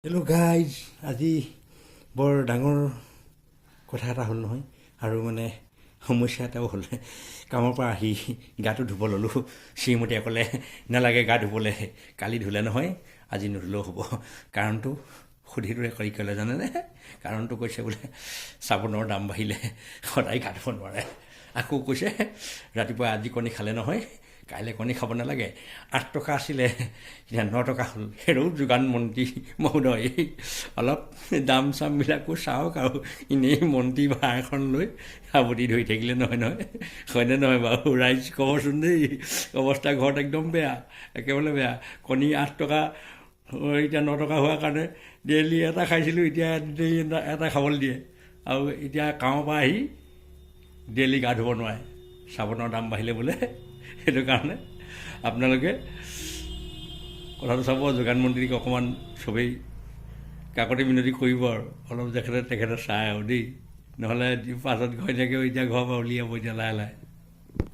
Hello' guys, আজি বৰ ডাঙৰ কথা এটা হ'ল নহয়, আৰু মানে সমস্যা এটাও হ'ল। কামৰ পৰা আহি গাটো ধুব ল'লোঁ। শ্ৰীমতীয়ে ক'লে নালাগে গা ধুবলৈ, কালি ধুলে নহয়, আজি নুধুলেও হ'ব। কাৰণটো সুধিলোৰে কৰি ক'লে জানেনে? কাৰণটো কৈছে বোলে চাবোনৰ দাম বাঢ়িলে, সদায় গা ধুব নোৱাৰে। আকৌ কৈছে ৰাতিপুৱা আজি কণী খালে নহয়, কাইলৈ কণী খাব নালাগে। 8 টকা আছিলে, এতিয়া 9 টকা হ'ল। হেৰৌ যোগান মন্ত্ৰী মহোদয়, অলপ দাম চামবিলাকো চাওক, আৰু এনেই মন্ত্ৰী ভাৰ এখন লৈ সাৱটি ধৰি থাকিলে নহয় হয়নে নহয় বাৰু? ৰাইজ ক'বচোন দেই, অৱস্থা ঘৰত একদম বেয়া, একেবাৰে বেয়া। কণী 8 টকা, এতিয়া 9 টকা হোৱাৰ কাৰণে ডেইলি এটা খাইছিলোঁ, এতিয়া এটা খাবলৈ দিয়ে। আৰু এতিয়া কামৰ পৰা আহি ডেইলি গা ধুব নোৱাৰে, চাবোনৰ দাম বাঢ়িলে বোলে। সেইটো কাৰণে আপোনালোকে কথাটো চাব, যোগান মন্ত্ৰীক অকণমান চবেই কাকতি মিনতি কৰিব, আৰু অলপ তেখেতে চাই আৰু দেই, নহ'লে পাছত ঘৈণীয়েকেও এতিয়া ঘৰৰ পৰা উলিয়াব এতিয়া লাহে লাহে।